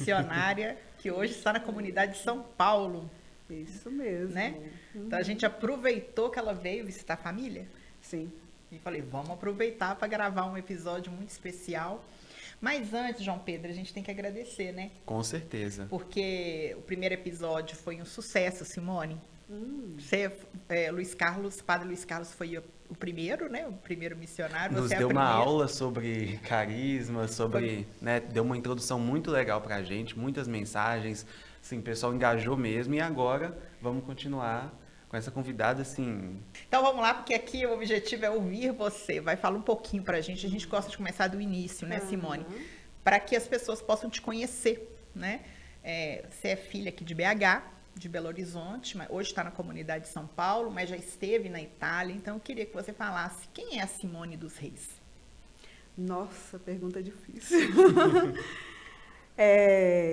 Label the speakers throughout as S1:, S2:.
S1: missionária que hoje está na comunidade de São Paulo,
S2: Isso mesmo.
S1: né? Então a gente aproveitou que ela veio visitar a família
S2: Sim.
S1: e falei, vamos aproveitar para gravar um episódio muito especial. Mas antes, João Pedro, a gente tem que agradecer, né?
S3: Com certeza.
S1: Porque o primeiro episódio foi um sucesso, Simone. Você, Padre Luiz Carlos foi o primeiro, né? O primeiro missionário.
S3: Nos
S1: Você é a
S3: deu uma
S1: primeira.
S3: aula sobre carisma, né, deu uma introdução muito legal pra gente, muitas mensagens, assim, o pessoal engajou mesmo e agora vamos continuar com essa convidada, assim.
S1: Então vamos lá, porque aqui o objetivo é ouvir você. Vai falar um pouquinho pra gente. A gente gosta de começar do início, né, Simone? Para que as pessoas possam te conhecer, né? Você é filha aqui de BH, de Belo Horizonte, mas hoje está na comunidade de São Paulo, mas já esteve na Itália. Então eu queria que você falasse quem é a Simone dos Reis.
S2: Nossa, pergunta difícil.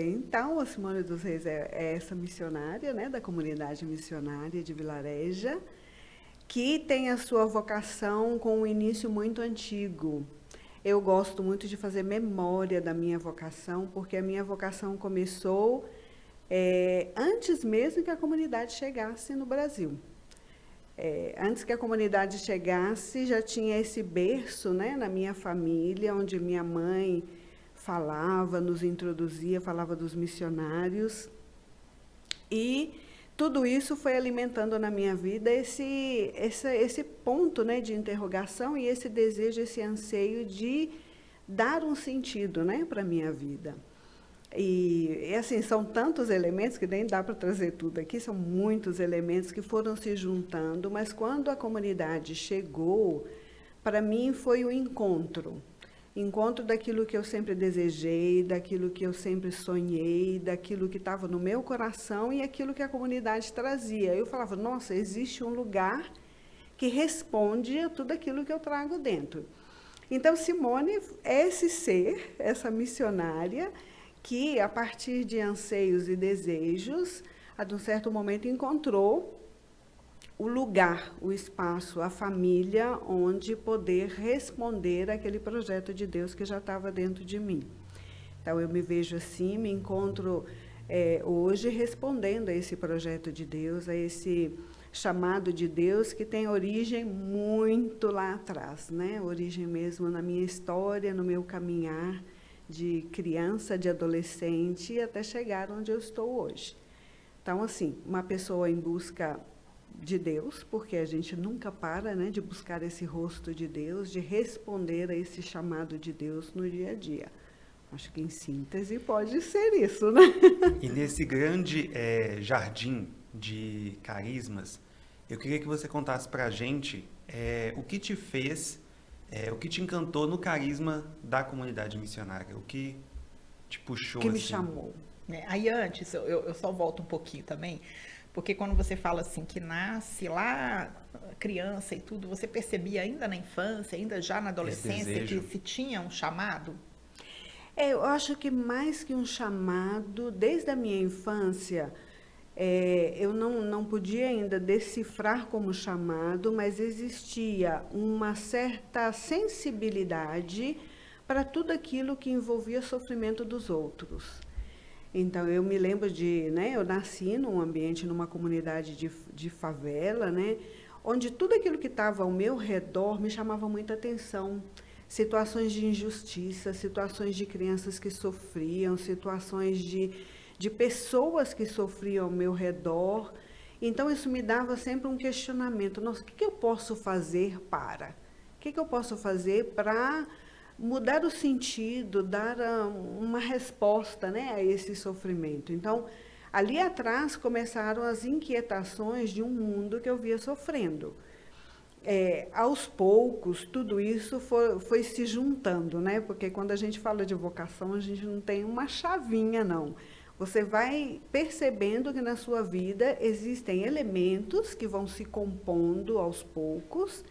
S2: Então, a Simone dos Reis é essa missionária, né, da comunidade missionária de Vilareja, que tem a sua vocação com um início muito antigo. Eu gosto muito de fazer memória da minha vocação, porque a minha vocação começou antes mesmo que a comunidade chegasse no Brasil. Antes que a comunidade chegasse, já tinha esse berço, né, na minha família, onde minha mãe falava, nos introduzia, falava dos missionários. E tudo isso foi alimentando na minha vida esse ponto, né, de interrogação e esse desejo, esse anseio de dar um sentido, né, para a minha vida. E assim, são tantos elementos que nem dá para trazer tudo aqui, são muitos elementos que foram se juntando, mas quando a comunidade chegou, para mim foi o encontro daquilo que eu sempre desejei, daquilo que eu sempre sonhei, daquilo que estava no meu coração e aquilo que a comunidade trazia. Eu falava, nossa, existe um lugar que responde a tudo aquilo que eu trago dentro. Então, Simone é esse ser, essa missionária, que, a partir de anseios e desejos, a de um certo momento encontrou o lugar, o espaço, a família, onde poder responder àquele projeto de Deus que já estava dentro de mim. Então, eu me vejo assim, me encontro hoje respondendo a esse projeto de Deus, a esse chamado de Deus que tem origem muito lá atrás, né? Origem mesmo na minha história, no meu caminhar de criança, de adolescente, até chegar onde eu estou hoje. Então, assim, uma pessoa em busca de Deus, porque a gente nunca para, né, de buscar esse rosto de Deus, de responder a esse chamado de Deus no dia a dia. Acho que, em síntese, pode ser isso, né?
S3: E nesse grande jardim de carismas, eu queria que você contasse pra gente o que te fez, o que te encantou no carisma da comunidade missionária, o que te puxou,
S2: que me
S3: assim.
S2: chamou.
S1: Aí antes, eu só volto um pouquinho também, porque quando você fala assim que nasce lá criança e tudo, você percebia ainda na infância, ainda já na adolescência, que se tinha um chamado?
S2: Eu acho que mais que um chamado, desde a minha infância, eu não podia ainda decifrar como chamado, mas existia uma certa sensibilidade para tudo aquilo que envolvia sofrimento dos outros. Então, eu me lembro eu nasci num ambiente, numa comunidade de favela, né, onde tudo aquilo que estava ao meu redor me chamava muita atenção. Situações de injustiça, situações de crianças que sofriam, situações de pessoas que sofriam ao meu redor. Então, isso me dava sempre um questionamento. Nossa, o que eu posso fazer para? O que eu posso fazer para mudar o sentido, dar uma resposta, né, a esse sofrimento? Então, ali atrás começaram as inquietações de um mundo que eu via sofrendo. Aos poucos, tudo isso foi se juntando, né? Porque quando a gente fala de vocação, a gente não tem uma chavinha, não. Você vai percebendo que na sua vida existem elementos que vão se compondo aos poucos,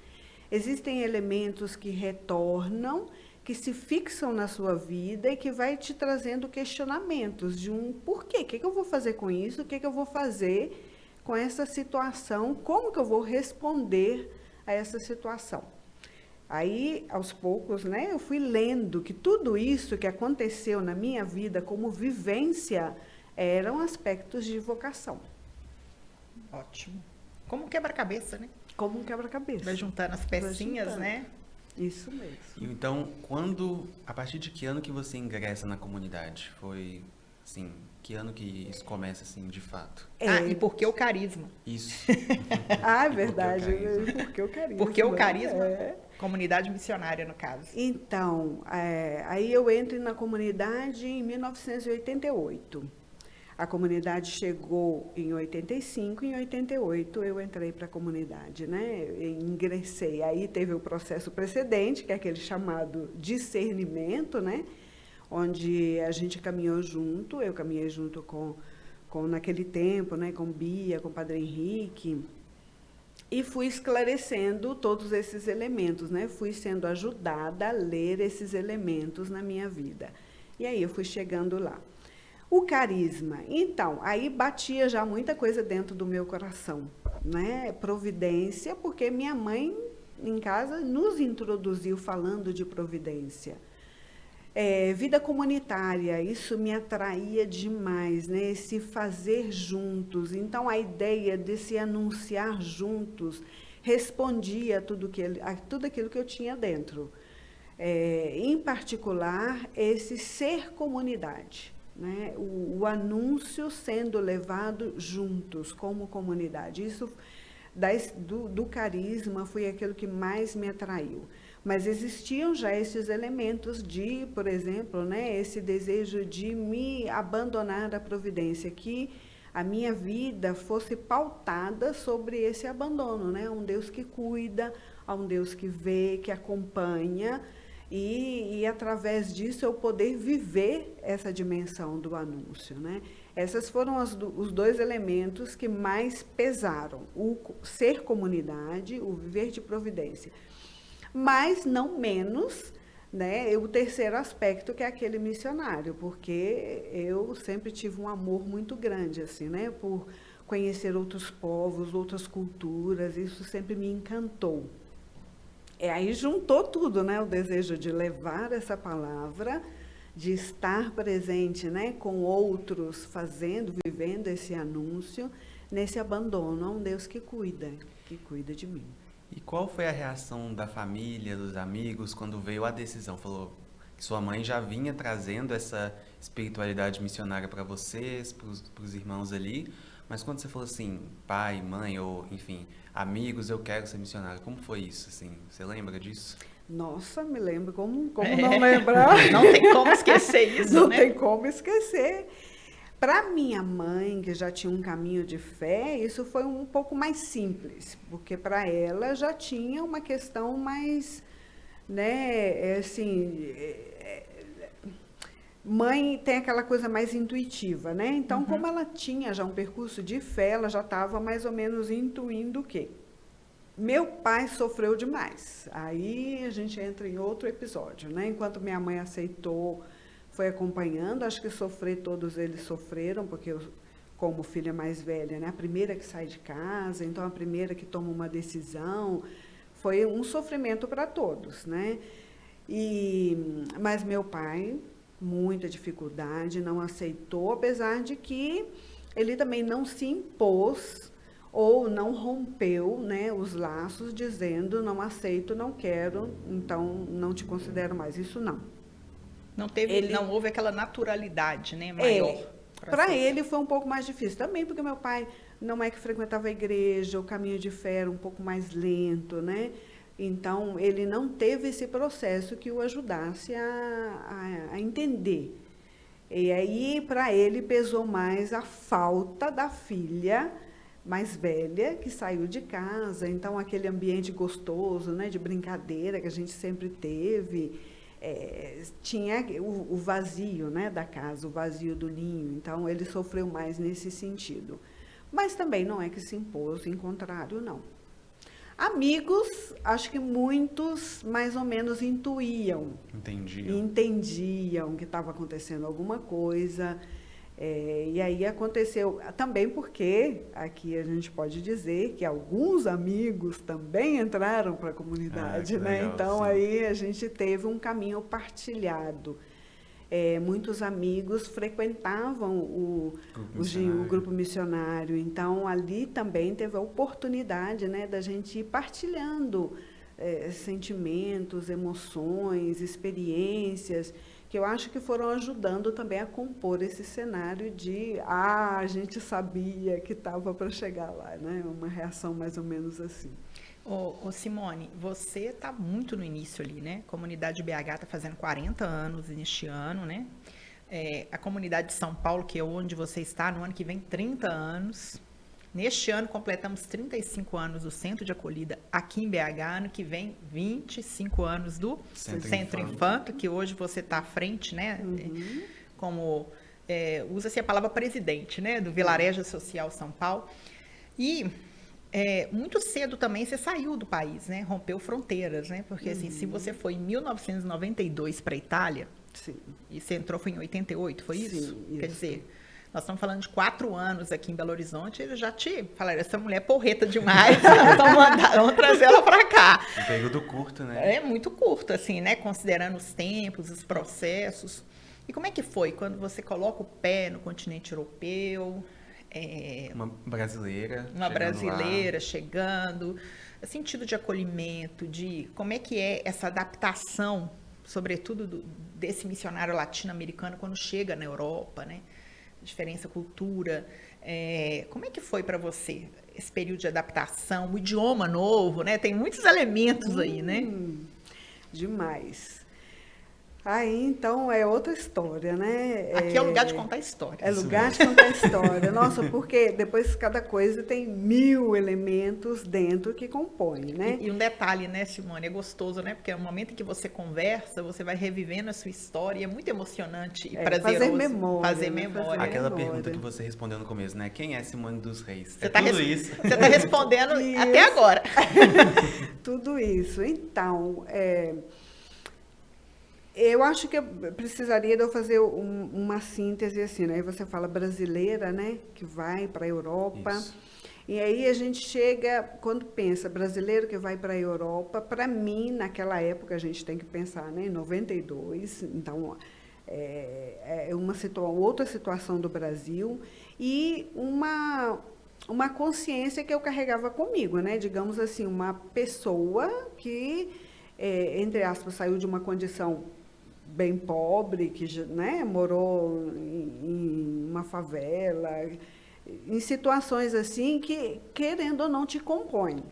S2: existem elementos que retornam, que se fixam na sua vida e que vai te trazendo questionamentos de um porquê, o que eu vou fazer com isso, o que eu vou fazer com essa situação, como que eu vou responder a essa situação. Aí, aos poucos, né, eu fui lendo que tudo isso que aconteceu na minha vida como vivência eram aspectos de vocação.
S1: Ótimo. Como um quebra-cabeça, né?
S2: Como um quebra-cabeça.
S1: Vai juntando as pecinhas,
S2: juntando.
S1: né?
S2: Isso mesmo.
S3: Então, a partir de que ano que você ingressa na comunidade? Foi, assim, que ano que isso começa, assim, de fato?
S1: E por que o carisma?
S3: Isso.
S2: Ah, é
S3: E por que o
S2: verdade.
S3: carisma?
S2: Porque o carisma.
S1: Porque o carisma,
S2: É.
S1: comunidade missionária, no caso.
S2: Então, aí eu entro na comunidade em 1988. A comunidade chegou em 85, em 88 eu entrei para a comunidade, né? Eu ingressei. Aí teve o processo precedente, que é aquele chamado discernimento, né? Onde a gente caminhou junto, eu caminhei junto com naquele tempo, né? Com Bia, com o Padre Henrique, e fui esclarecendo todos esses elementos, né? Fui sendo ajudada a ler esses elementos na minha vida. E aí eu fui chegando lá. O carisma, então, aí batia já muita coisa dentro do meu coração, né? Providência, porque minha mãe em casa nos introduziu falando de providência. Vida comunitária, isso me atraía demais, né? Esse fazer juntos. Então, a ideia de se anunciar juntos respondia a tudo aquilo que eu tinha dentro. Em particular, esse ser comunidade. Né? O anúncio sendo levado juntos, como comunidade. Isso do carisma foi aquilo que mais me atraiu. Mas existiam já esses elementos de, por exemplo, né, esse desejo de me abandonar à providência, que a minha vida fosse pautada sobre esse abandono, né? Um Deus que cuida, a um Deus que vê, que acompanha, e através disso eu poder viver essa dimensão do anúncio, né? Esses foram os dois elementos que mais pesaram, o ser comunidade, o viver de providência. Mas não menos, né, o terceiro aspecto, que é aquele missionário, porque eu sempre tive um amor muito grande, assim, né, por conhecer outros povos, outras culturas, isso sempre me encantou. Aí juntou tudo, né, o desejo de levar essa palavra, de estar presente, né, com outros, vivendo esse anúncio, nesse abandono a um Deus que cuida de mim.
S3: E qual foi a reação da família, dos amigos, quando veio a decisão? Falou que sua mãe já vinha trazendo essa espiritualidade missionária para vocês, para os irmãos ali, mas quando você falou assim, pai, mãe, ou enfim, amigos, eu quero ser missionário, como foi isso, assim? Você lembra disso?
S2: Nossa, me lembro, como não lembrar?
S1: Não tem como esquecer isso,
S2: não
S1: né?
S2: Não tem como esquecer. Para minha mãe, que já tinha um caminho de fé, isso foi um pouco mais simples, porque para ela já tinha uma questão mais, né, assim, mãe tem aquela coisa mais intuitiva, né? Então, como ela tinha já um percurso de fé, ela já estava mais ou menos intuindo o quê? Meu pai sofreu demais. Aí a gente entra em outro episódio, né? Enquanto minha mãe aceitou, foi acompanhando, acho que todos eles sofreram, porque eu, como filha mais velha, né, a primeira que sai de casa, então a primeira que toma uma decisão, foi um sofrimento para todos, né? Mas meu pai, muita dificuldade, não aceitou, apesar de que ele também não se impôs ou não rompeu, né, os laços, dizendo não aceito, não quero, então não te considero mais. Isso não.
S1: Não houve aquela naturalidade, né, maior.
S2: Para ele foi um pouco mais difícil também, porque meu pai não é que frequentava a igreja, o caminho de fé era um pouco mais lento, né? Então, ele não teve esse processo que o ajudasse a entender. E aí, para ele, pesou mais a falta da filha mais velha, que saiu de casa, então aquele ambiente gostoso, né, de brincadeira que a gente sempre teve. Tinha o vazio, né, da casa, o vazio do ninho, então ele sofreu mais nesse sentido. Mas também não é que se impôs, em contrário, não. Amigos, acho que muitos mais ou menos entendiam que estava acontecendo alguma coisa, E aí aconteceu também porque aqui a gente pode dizer que alguns amigos também entraram para a comunidade, né?
S3: Legal,
S2: Então
S3: sim.
S2: aí a gente teve um caminho partilhado. Muitos amigos frequentavam o grupo missionário, então ali também teve a oportunidade, né, da gente ir partilhando sentimentos, emoções, experiências, que eu acho que foram ajudando também a compor esse cenário de a gente sabia que estava para chegar lá, né? Uma reação mais ou menos assim.
S1: Ô Simone, você está muito no início ali, né? A comunidade BH está fazendo 40 anos neste ano, né? A comunidade de São Paulo, que é onde você está, no ano que vem, 30 anos. Neste ano, completamos 35 anos do Centro de Acolhida aqui em BH. Ano que vem, 25 anos do Centro Infanto, que hoje você está à frente, né?
S2: Uhum.
S1: Como, usa-se a palavra presidente, né? Do Vilarejo Social São Paulo. E muito cedo também você saiu do país, né? Rompeu fronteiras, né? Porque assim, se você foi em 1992 para a Itália,
S2: sim,
S1: e você entrou foi em 88, foi isso?
S2: Sim,
S1: Quer dizer, nós estamos falando de 4 anos aqui em Belo Horizonte, eles já te falaram, essa mulher é porreta demais, então vamos trazer ela para cá.
S3: Um período curto, né?
S1: É muito curto, assim, né? Considerando os tempos, os processos. E como é que foi quando você coloca o pé no continente europeu?
S3: Uma brasileira.
S1: Uma brasileira
S3: lá.
S1: chegando, sentido de acolhimento, de como é que é essa adaptação, sobretudo desse missionário latino-americano quando chega na Europa, né? Diferença cultura. Como é que foi para você esse período de adaptação, o idioma novo, né? Tem muitos elementos aí, né?
S2: Demais. Aí, então, é outra história, né?
S1: Aqui é o lugar de contar história.
S2: É lugar de contar história. Nossa, porque depois cada coisa tem 1000 elementos dentro que compõem, né?
S1: E um detalhe, né, Simone, é gostoso, né? Porque no momento em que você conversa, você vai revivendo a sua história e é muito emocionante e prazeroso.
S2: Fazer memória.
S1: Fazer memória.
S3: Aquela
S2: memória.
S3: pergunta que você respondeu no começo, né? Quem é Simone dos Reis?
S1: Você tá
S3: tudo isso.
S1: Você está respondendo
S2: Isso.
S1: até agora.
S2: Tudo isso. Então, eu acho que eu precisaria de eu fazer uma síntese assim, né? Aí você fala brasileira, né? Que vai para a Europa.
S3: Isso.
S2: E aí a gente chega, quando pensa brasileiro que vai para a Europa, para mim, naquela época, a gente tem que pensar, né? Em 92, então, outra situação do Brasil e uma consciência que eu carregava comigo, né? Digamos assim, uma pessoa que, entre aspas, saiu de uma condição bem pobre, que, né, morou em uma favela, em situações assim que, querendo ou não, te compõem.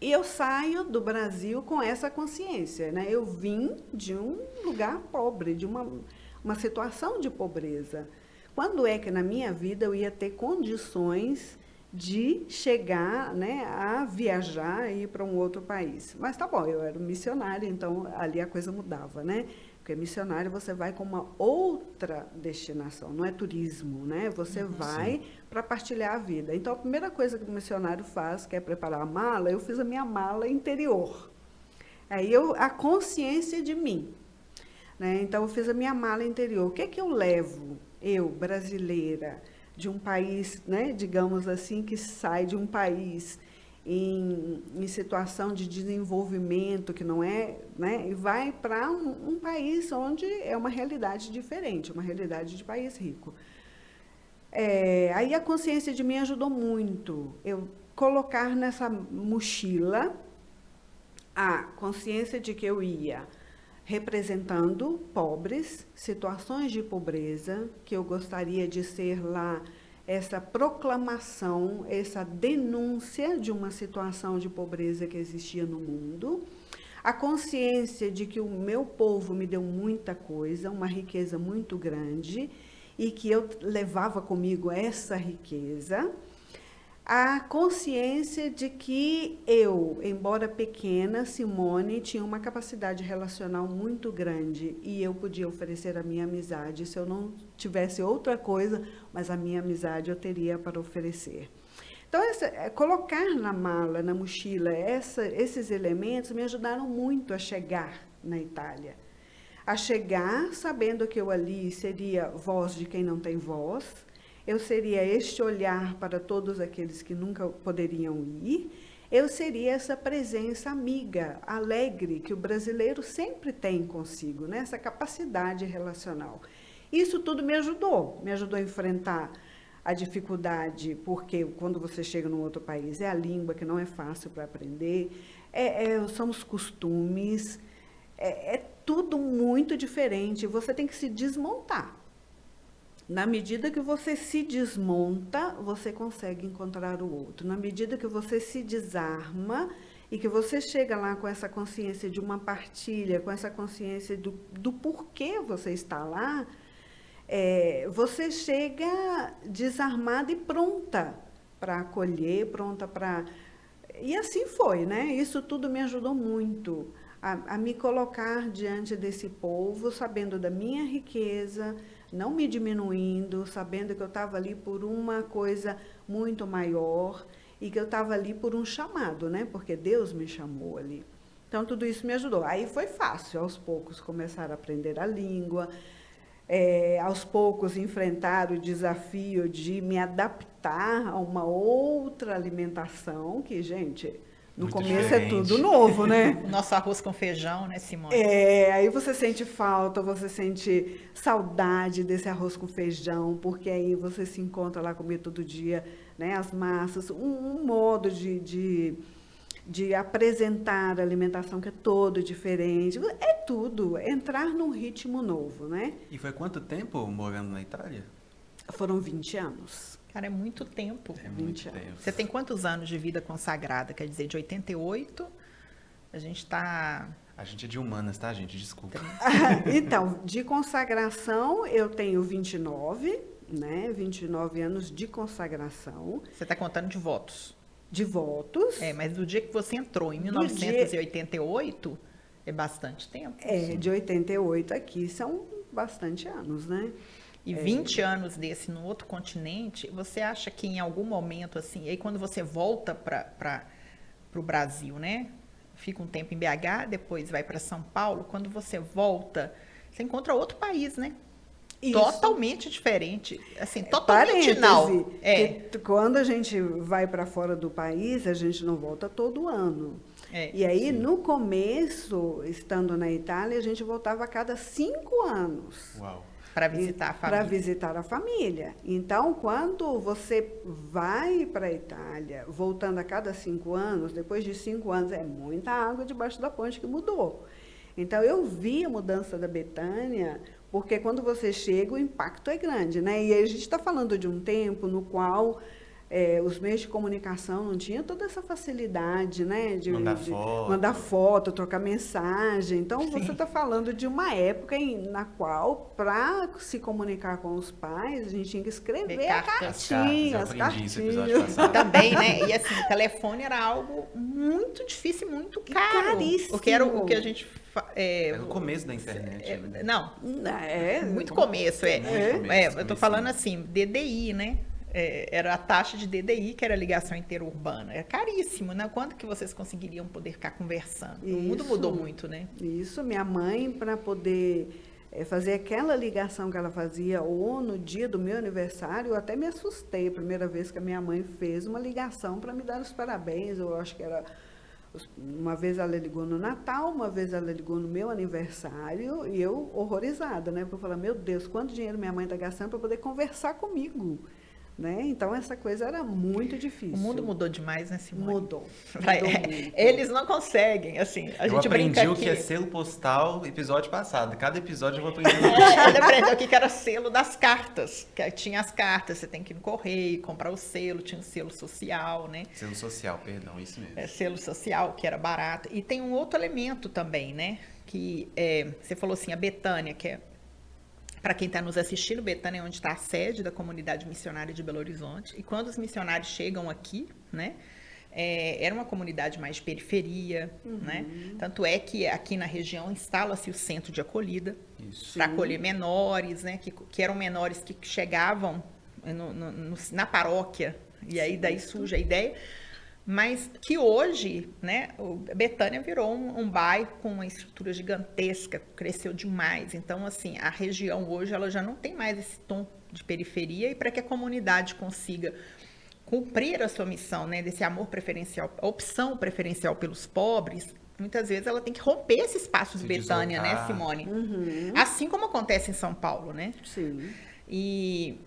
S2: E eu saio do Brasil com essa consciência, né? Eu vim de um lugar pobre, de uma situação de pobreza. Quando é que na minha vida eu ia ter condições de chegar, né, a viajar e ir para um outro país? Mas tá bom, eu era missionária, então ali a coisa mudava, né? Porque missionário você vai com uma outra destinação, não é turismo, né? Você vai para partilhar a vida. Então a primeira coisa que o missionário faz, que é preparar a mala, eu fiz a minha mala interior. Aí a consciência de mim, né? Então eu fiz a minha mala interior. O que é que eu levo, eu, brasileira, de um país, né, digamos assim, que sai de um país em situação de desenvolvimento, que não é, né, e vai para um país onde é uma realidade diferente, uma realidade de país rico. Aí a consciência de mim ajudou muito. Eu colocar nessa mochila a consciência de que eu ia representando pobres, situações de pobreza, que eu gostaria de ser lá essa proclamação, essa denúncia de uma situação de pobreza que existia no mundo, a consciência de que o meu povo me deu muita coisa, uma riqueza muito grande, e que eu levava comigo essa riqueza, a consciência de que eu, embora pequena, Simone, tinha uma capacidade relacional muito grande e eu podia oferecer a minha amizade. Se eu não tivesse outra coisa, mas a minha amizade eu teria para oferecer. Então, colocar na mala, na mochila, esses elementos me ajudaram muito a chegar na Itália. a chegar sabendo que eu ali seria voz de quem não tem voz, eu seria este olhar para todos aqueles que nunca poderiam ir, eu seria essa presença amiga, alegre, que o brasileiro sempre tem consigo, né? Essa capacidade relacional. Isso tudo me ajudou a enfrentar a dificuldade, porque quando você chega num outro país, é a língua que não é fácil para aprender, são os costumes, é tudo muito diferente, você tem que se desmontar. Na medida que você se desmonta, você consegue encontrar o outro. Na medida que você se desarma e que você chega lá com essa consciência de uma partilha, com essa consciência do porquê você está lá, você chega desarmada e pronta para acolher, pronta para... E assim foi, né? Isso tudo me ajudou muito a me colocar diante desse povo, sabendo da minha riqueza, não me diminuindo, sabendo que eu estava ali por uma coisa muito maior e que eu estava ali por um chamado, né? Porque Deus me chamou ali. Então, tudo isso me ajudou. Aí foi fácil, aos poucos, começar a aprender a língua, aos poucos enfrentar o desafio de me adaptar a uma outra alimentação, que, gente, no
S3: Muito
S2: começo
S3: diferente.
S2: é tudo novo, né?
S1: O nosso arroz com feijão, né, Simone?
S2: Aí você sente falta, você sente saudade desse arroz com feijão, porque aí você se encontra lá comer todo dia, né, as massas, um modo de apresentar a alimentação que é todo diferente. É tudo, entrar num ritmo novo, né?
S3: E foi quanto tempo morando na Itália?
S2: Foram 20 anos.
S1: Cara, é muito tempo.
S3: É muito
S2: 20 anos.
S3: tempo.
S1: Você tem quantos anos de vida consagrada? Quer dizer, de 88, a gente está...
S3: A gente é de humanas, tá, gente? Desculpa.
S2: Então, de consagração, eu tenho 29, né? 29 anos de consagração,
S1: Você está contando de votos.
S2: de votos.
S1: Mas do dia que você entrou, em
S2: Do
S1: 1988, é bastante tempo.
S2: De 88 aqui, são bastante anos, né?
S1: E 20 anos desse no outro continente, você acha que em algum momento, assim, aí quando você volta para o Brasil, né? Fica um tempo em BH, depois vai para São Paulo, quando você volta, você encontra outro país, né?
S2: Isso.
S1: Totalmente diferente. Assim, totalmente não.
S2: Que quando a gente vai para fora do país, a gente não volta todo ano. E aí, no começo, estando na Itália, a gente voltava a cada 5 anos.
S3: Uau.
S1: Para visitar a família.
S2: Para visitar a família. Então, quando você vai para a Itália, voltando a cada 5 anos, depois de 5 anos, é muita água debaixo da ponte que mudou. Então, eu vi a mudança da Betânia, porque quando você chega, o impacto é grande, né? E a gente está falando de um tempo no qual os meios de comunicação não tinham toda essa facilidade, né? De mandar foto, trocar mensagem. Então, você está falando de uma época na qual, para se comunicar com os pais, a gente tinha que escrever a cartinha, as cartinhas.
S1: Também, né? E assim, o telefone era algo muito difícil, muito caro.
S2: Caríssimo.
S1: Porque era o que a gente...
S3: Era o começo da internet. Né?
S1: Não. Muito
S3: Muito
S1: começo, eu tô falando assim, DDI, né? Era a taxa de DDI, que era a ligação interurbana. É caríssimo, né? Quanto que vocês conseguiriam poder ficar conversando? O mundo mudou muito, né?
S2: Isso, minha mãe, para poder fazer aquela ligação que ela fazia, ou no dia do meu aniversário, eu até me assustei a primeira vez que a minha mãe fez uma ligação para me dar os parabéns. Eu acho que era... Uma vez ela ligou no Natal, uma vez ela ligou no meu aniversário, e eu horrorizada, né? Porque eu falei, meu Deus, quanto dinheiro minha mãe está gastando para poder conversar comigo? Né? Então, essa coisa era muito difícil.
S1: O mundo mudou demais, né, Simone?
S2: Mudou.
S1: Eles não conseguem, assim, a gente brinca
S3: aqui. Eu aprendi o que é selo postal episódio passado. Cada episódio eu vou aprendendo.
S1: Ele aprendeu o que era selo das cartas. Que tinha as cartas, você tem que ir no correio, comprar o selo, tinha um selo social, né?
S3: Selo social, perdão, isso mesmo.
S1: Selo social, que era barato. E tem um outro elemento também, né? Que você falou assim, a Betânia, que é... Para quem está nos assistindo, Betânia é onde está a sede da comunidade missionária de Belo Horizonte. E quando os missionários chegam aqui, né, era uma comunidade mais de periferia, né? Tanto é que aqui na região instala-se o centro de acolhida para acolher menores, né, que eram menores que chegavam na paróquia. E aí daí surge a ideia. mas que hoje, né, Betânia virou um bairro com uma estrutura gigantesca, cresceu demais. Então, assim, a região hoje ela já não tem mais esse tom de periferia, e para que a comunidade consiga cumprir a sua missão, né, desse amor preferencial, a opção preferencial pelos pobres, muitas vezes ela tem que romper esse espaço de Betânia, né, Simone? Assim como acontece em São Paulo, né?
S2: Sim.
S1: E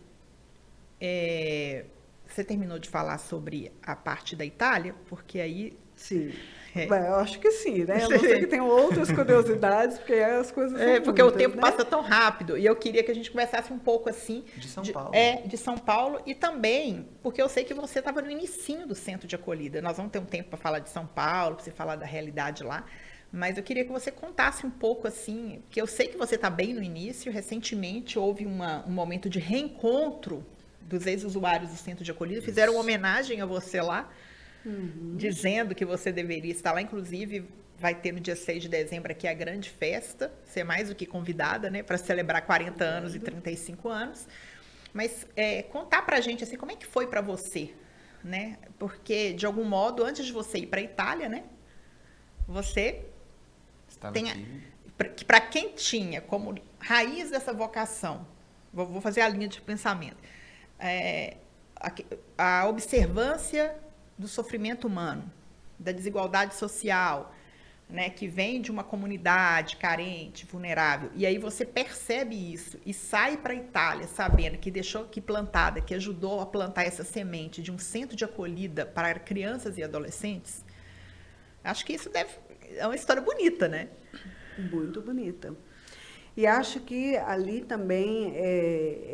S1: você terminou de falar sobre a parte da Itália, porque aí...
S2: Sim. Bem, eu acho que sim, né? Eu não sei que tem outras curiosidades, porque as coisas são
S1: porque
S2: muitas,
S1: o tempo
S2: né?
S1: passa tão rápido, e eu queria que a gente conversasse um pouco assim...
S3: De São Paulo.
S1: De São Paulo, e também, porque eu sei que você estava no inicinho do centro de acolhida. Nós vamos ter um tempo para falar de São Paulo, para você falar da realidade lá, mas eu queria que você contasse um pouco assim, que eu sei que você está bem no início. Recentemente houve um momento de reencontro dos ex-usuários do centro de acolhida, fizeram uma homenagem a você lá, dizendo que você deveria estar lá. Inclusive, vai ter no dia 6 de dezembro aqui a grande festa, você é mais do que convidada, né, para celebrar 40 anos e 35 anos. Mas contar pra gente, assim, como é que foi para você, né? Porque, de algum modo, antes de você ir para a Itália, né, você
S3: Estava
S1: tem...
S3: aqui.
S1: Para quem tinha como raiz dessa vocação, vou fazer a linha de pensamento, a observância do sofrimento humano, da desigualdade social, né, que vem de uma comunidade carente, vulnerável, e aí você percebe isso e sai para a Itália sabendo que deixou aqui plantada, que ajudou a plantar essa semente de um centro de acolhida para crianças e adolescentes. Acho que isso é uma história bonita, né?
S2: Muito bonita. E acho que ali também,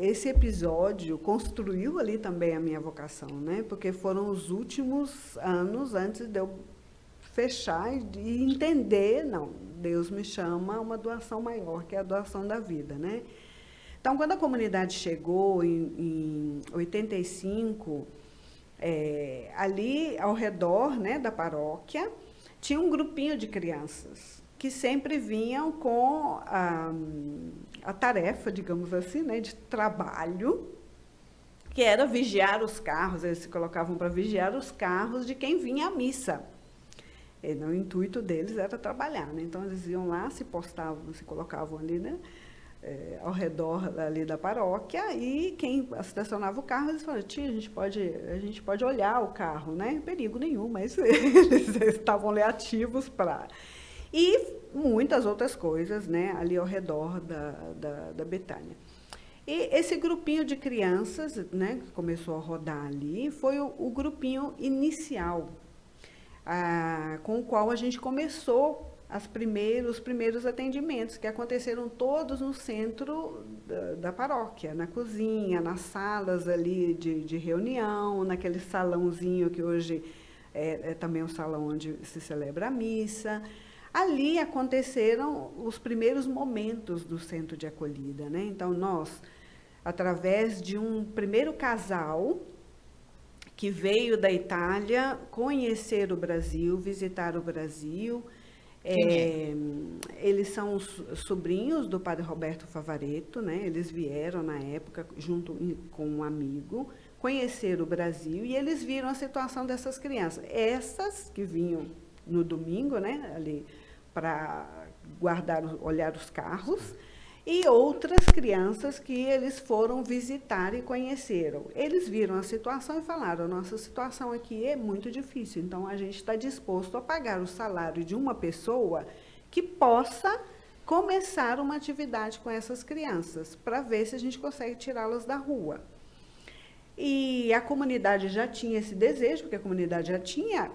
S2: esse episódio construiu ali também a minha vocação, né? Porque foram os últimos anos antes de eu fechar e entender, não, Deus me chama a uma doação maior, que é a doação da vida, né? Então, quando a comunidade chegou em 85, ali ao redor, né, da paróquia, tinha um grupinho de crianças que sempre vinham com a tarefa, digamos assim, né, de trabalho, que era vigiar os carros. Eles se colocavam para vigiar os carros de quem vinha à missa. E o intuito deles era trabalhar, né? Então, eles iam lá, se postavam, se colocavam ali, né, ao redor ali da paróquia, e quem estacionava o carro, eles falavam: tia, a gente pode olhar o carro, né? Perigo nenhum, mas eles estavam ali ativos para... E muitas outras coisas, né, ali ao redor da Betânia. E esse grupinho de crianças, né, que começou a rodar ali, foi o grupinho inicial, com o qual a gente começou os primeiros atendimentos, que aconteceram todos no centro da paróquia, na cozinha, nas salas ali de reunião, naquele salãozinho que hoje é também um salão onde se celebra a missa. Ali aconteceram os primeiros momentos do centro de acolhida, né? Então, nós, através de um primeiro casal que veio da Itália conhecer o Brasil, visitar o Brasil. Eles são os sobrinhos do padre Roberto Favaretto, né? Eles vieram na época junto com um amigo conhecer o Brasil, e eles viram a situação dessas crianças. Essas que vinham no domingo, né, ali para olhar os carros, e outras crianças que eles foram visitar e conheceram. Eles viram a situação e falaram: nossa situação aqui é muito difícil, então a gente está disposto a pagar o salário de uma pessoa que possa começar uma atividade com essas crianças, para ver se a gente consegue tirá-las da rua. E a comunidade já tinha esse desejo, porque a comunidade já tinha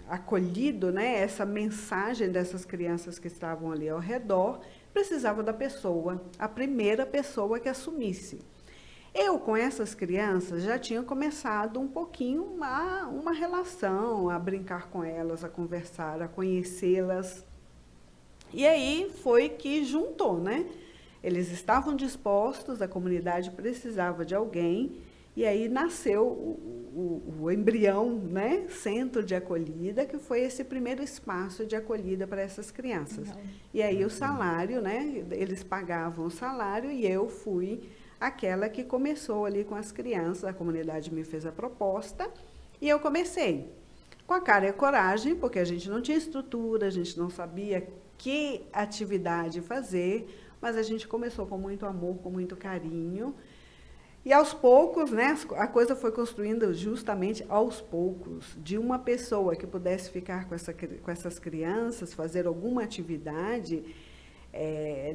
S2: acolhido, né, essa mensagem dessas crianças que estavam ali ao redor. Precisava da pessoa, a primeira pessoa que assumisse. Eu, com essas crianças, já tinha começado um pouquinho uma relação, a brincar com elas, a conversar, a conhecê-las. E aí foi que juntou, né? Eles estavam dispostos, a comunidade precisava de alguém, e aí nasceu o embrião, né, centro de acolhida, que foi esse primeiro espaço de acolhida para essas crianças. E aí o salário, né, eles pagavam o salário, e eu fui aquela que começou ali com as crianças. A comunidade me fez a proposta, E eu comecei com a cara e a coragem, porque a gente não tinha estrutura, a gente não sabia que atividade fazer, mas a gente começou com muito amor, com muito carinho. E aos poucos, né, a coisa foi construindo justamente aos poucos, de uma pessoa que pudesse ficar com essas crianças, fazer alguma atividade.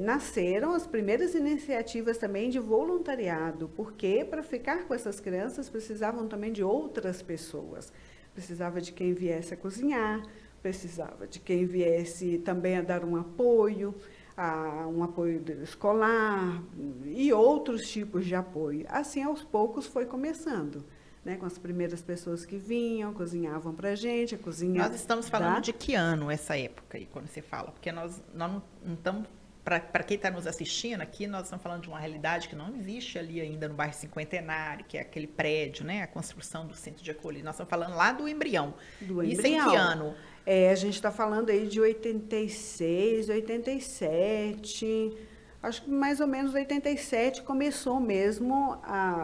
S2: Nasceram as primeiras iniciativas também de voluntariado, porque para ficar com essas crianças precisavam também de outras pessoas. Precisava de quem viesse a cozinhar, precisava de quem viesse também a dar um apoio escolar e outros tipos de apoio. Assim, aos poucos, foi começando. Né, com as primeiras pessoas que vinham, cozinhavam para a gente, a cozinha...
S1: Nós estamos falando de que ano essa época aí, quando você fala? Porque nós não estamos... Para quem está nos assistindo aqui, nós estamos falando de uma realidade que não existe ali ainda no bairro Cinquentenário, que é aquele prédio, né, a construção do centro de acolhida. Nós estamos falando lá do embrião. Isso em que ano?
S2: A gente está falando aí de 86, 87... Acho que mais ou menos 87 começou mesmo,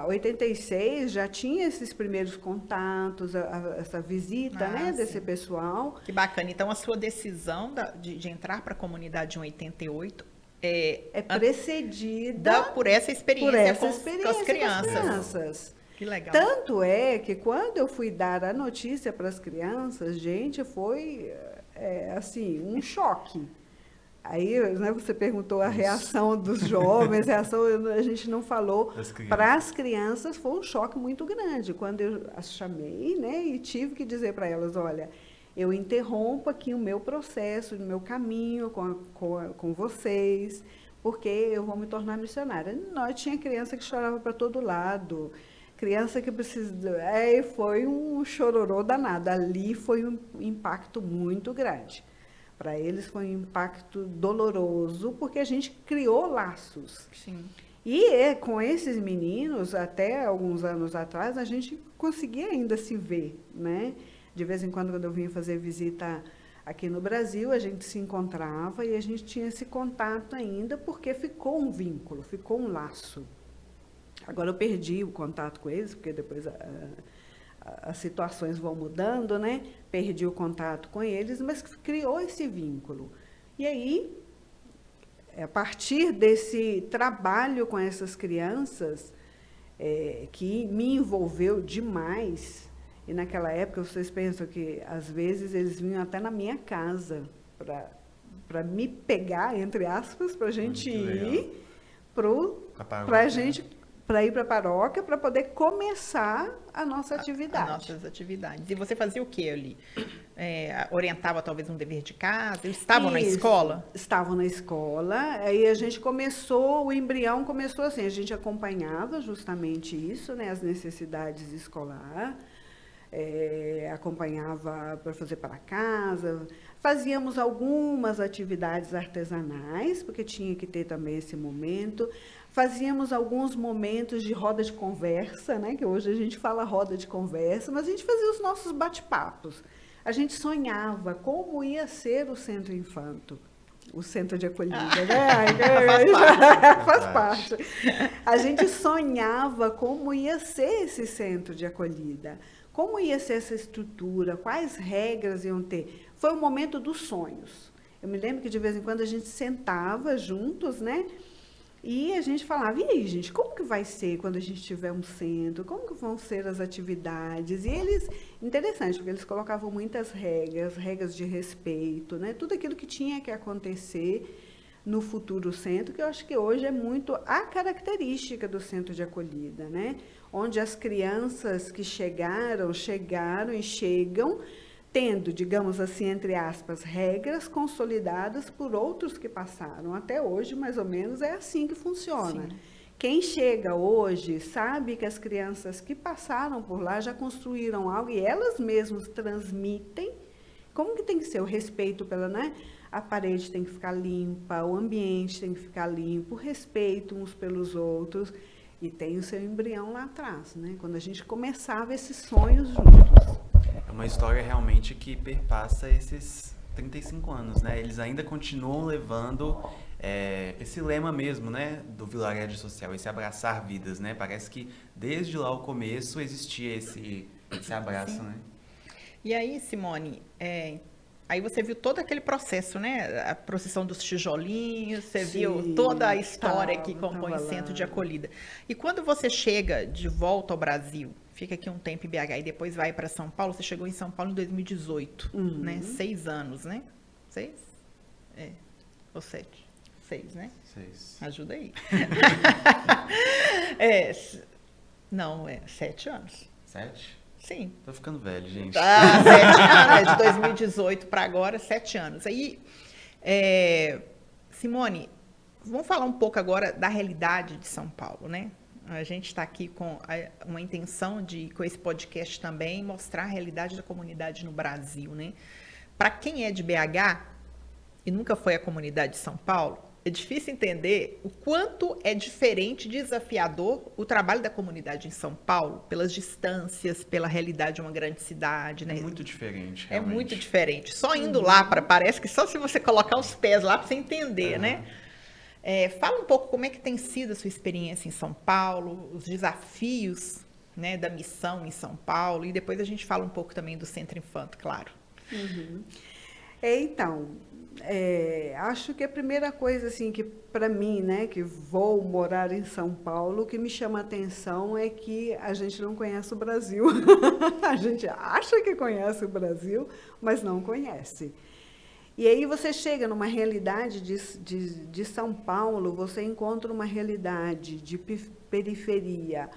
S2: 86 já tinha esses primeiros contatos, essa visita, né, desse pessoal.
S1: Que bacana. Então, a sua decisão de entrar para a comunidade em 88 é
S2: precedida
S1: por essa experiência, com as crianças. Que legal.
S2: Tanto é que quando eu fui dar a notícia para as crianças, gente, foi assim, um choque. Aí, né, você perguntou a reação dos jovens, a gente não falou. Para as crianças foi um choque muito grande. Quando eu as chamei, né, e tive que dizer para elas, olha, eu interrompo aqui o meu processo, o meu caminho com vocês, porque eu vou me tornar missionária. Nós tinha criança que chorava para todo lado, criança que precisa... foi um chororô danado. Ali foi um impacto muito grande. Para eles foi um impacto doloroso, porque a gente criou laços.
S1: Sim.
S2: E com esses meninos, até alguns anos atrás, a gente conseguia ainda se ver, né? De vez em quando eu vinha fazer visita aqui no Brasil, a gente se encontrava e a gente tinha esse contato ainda, porque ficou um vínculo, ficou um laço. Agora eu perdi o contato com eles, porque depois as situações vão mudando, né? Perdi o contato com eles, mas criou esse vínculo. E aí, a partir desse trabalho com essas crianças, que me envolveu demais, e naquela época vocês pensam que, às vezes, eles vinham até na minha casa para me pegar, entre aspas, para a gente ir para ir para a paróquia, para poder começar a nossa atividade.
S1: As nossas atividades. E você fazia o que ali? Orientava talvez um dever de casa? Estavam na escola?
S2: Estavam na escola. Aí a gente começou, o embrião começou assim, a gente acompanhava justamente isso, né, as necessidades escolares, acompanhava para fazer para casa, fazíamos algumas atividades artesanais, porque tinha que ter também esse momento. Fazíamos alguns momentos de roda de conversa, né? Que hoje a gente fala roda de conversa, mas a gente fazia os nossos bate-papos. A gente sonhava como ia ser o Centro Infanto, o centro de acolhida, né? Faz parte. A gente sonhava como ia ser esse centro de acolhida, como ia ser essa estrutura, quais regras iam ter. Foi o momento dos sonhos. Eu me lembro que de vez em quando a gente sentava juntos, né? E a gente falava, e aí, gente, como que vai ser quando a gente tiver um centro? Como que vão ser as atividades? E eles, interessante, porque eles colocavam muitas regras de respeito, né? Tudo aquilo que tinha que acontecer no futuro centro, que eu acho que hoje é muito a característica do centro de acolhida, né? Onde as crianças que chegaram e chegam tendo, digamos assim, entre aspas, regras consolidadas por outros que passaram. Até hoje, mais ou menos, é assim que funciona. Sim. Quem chega hoje sabe que as crianças que passaram por lá já construíram algo e elas mesmas transmitem como que tem que ser o respeito pela, né? A parede tem que ficar limpa, o ambiente tem que ficar limpo, o respeito uns pelos outros. E tem o seu embrião lá atrás, né? Quando a gente começava esses sonhos juntos.
S3: É uma história realmente que perpassa esses 35 anos, né? Eles ainda continuam levando esse lema mesmo, né? Do vilarejo social, esse abraçar vidas, né? Parece que desde lá o começo existia Se abraçam, né?
S1: E aí, Simone, aí você viu todo aquele processo, né? A procissão dos tijolinhos, você viu toda a história que compõe o centro de acolhida. E quando você chega de volta ao Brasil, fica aqui um tempo em BH e depois vai para São Paulo, você chegou em São Paulo em 2018, né? 6 anos, né? 6? Ou 7? 6, né?
S3: 6.
S1: Ajuda aí. 7 anos.
S3: 7?
S1: Sim.
S3: Tô ficando velho, gente.
S1: 7 anos, de 2018 para agora, 7 anos. Aí, Simone, vamos falar um pouco agora da realidade de São Paulo, né? A gente está aqui com uma intenção de, com esse podcast também, mostrar a realidade da comunidade no Brasil, né? Para quem é de BH e nunca foi à comunidade de São Paulo, é difícil entender o quanto é diferente, desafiador o trabalho da comunidade em São Paulo, pelas distâncias, pela realidade de uma grande cidade, né?
S3: É muito diferente,
S1: realmente. É muito diferente. Só indo lá, parece que só se você colocar os pés lá para você entender, né? Fala um pouco como é que tem sido a sua experiência em São Paulo, os desafios, né, da missão em São Paulo, e depois a gente fala um pouco também do Centro Infanto, claro.
S2: Então, acho que a primeira coisa assim que para mim, né, que vou morar em São Paulo, o que me chama a atenção é que a gente não conhece o Brasil. A gente acha que conhece o Brasil, mas não conhece. E aí você chega numa realidade de São Paulo, você encontra uma realidade de periferia,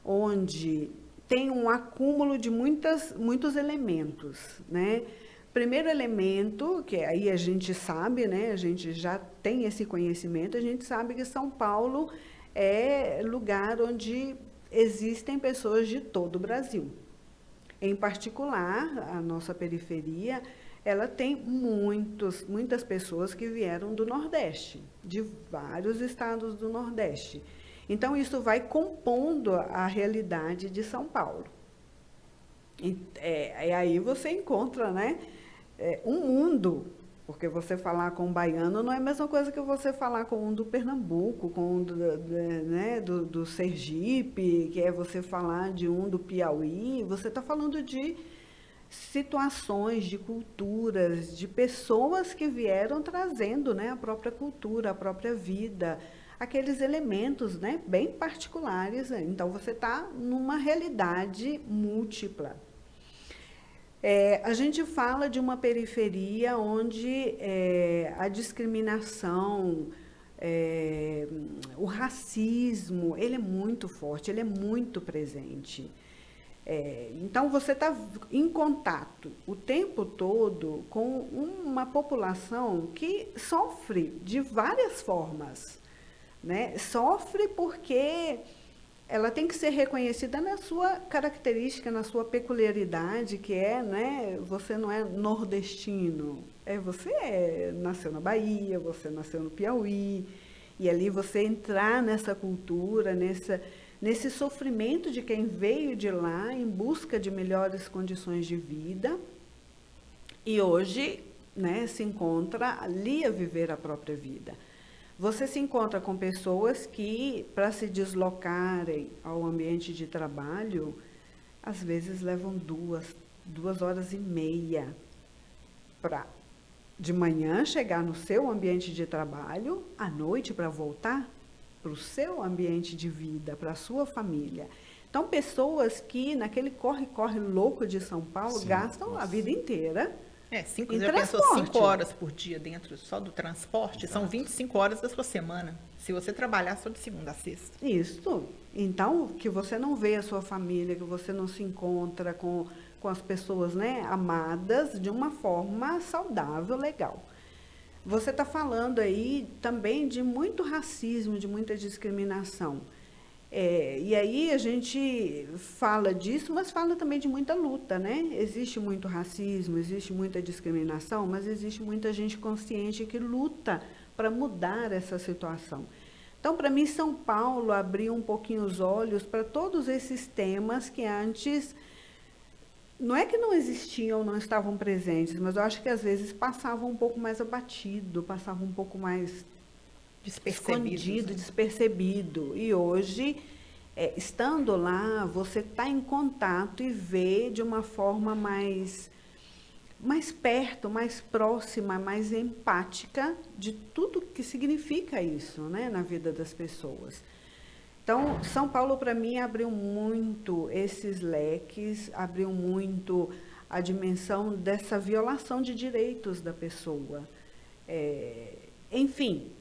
S2: onde tem um acúmulo de muitos elementos, né? Primeiro elemento, que aí a gente sabe, né? A gente já tem esse conhecimento, a gente sabe que São Paulo é lugar onde existem pessoas de todo o Brasil. Em particular, a nossa periferia, ela tem muitas pessoas que vieram do Nordeste, de vários estados do Nordeste. Então, isso vai compondo a realidade de São Paulo. E aí você encontra, né, um mundo, porque você falar com um baiano não é a mesma coisa que você falar com um do Pernambuco, com um do Sergipe, que é você falar de um do Piauí. Você está falando de situações, de culturas, de pessoas que vieram trazendo, né, a própria cultura, a própria vida, aqueles elementos, né, bem particulares. Então, você está numa realidade múltipla. A gente fala de uma periferia onde a discriminação, o racismo, ele é muito forte, ele é muito presente. Então, você está em contato o tempo todo com uma população que sofre de várias formas, né? Sofre porque ela tem que ser reconhecida na sua característica, na sua peculiaridade, que né, você não é nordestino, você nasceu na Bahia, você nasceu no Piauí, e ali você entrar nessa cultura, nesse sofrimento de quem veio de lá em busca de melhores condições de vida e hoje, né, se encontra ali a viver a própria vida. Você se encontra com pessoas que, para se deslocarem ao ambiente de trabalho, às vezes levam 2 horas e meia para, de manhã, chegar no seu ambiente de trabalho, à noite para voltar para o seu ambiente de vida, para a sua família. Então, pessoas que, naquele corre-corre louco de São Paulo, gastam a vida inteira em
S1: já pensou
S2: transporte.
S1: 5 horas por dia dentro só do transporte? Exato. São 25 horas da sua semana, se você trabalhar só de segunda a sexta.
S2: Isso. Então, que você não vê a sua família, que você não se encontra com as pessoas, né, amadas de uma forma saudável, legal. Você está falando aí também de muito racismo, de muita discriminação. E aí a gente fala disso, mas fala também de muita luta, né? Existe muito racismo, existe muita discriminação, mas existe muita gente consciente que luta para mudar essa situação. Então, para mim, São Paulo abriu um pouquinho os olhos para todos esses temas que antes não é que não existiam, não estavam presentes, mas eu acho que às vezes passavam um pouco mais abatido, passavam um pouco mais escondido, despercebido. E hoje estando lá, você está em contato e vê de uma forma mais perto, mais próxima, mais empática de tudo que significa isso, né, na vida das pessoas. Então, São Paulo, para mim, abriu muito esses leques, abriu muito a dimensão dessa violação de direitos da pessoa. Enfim,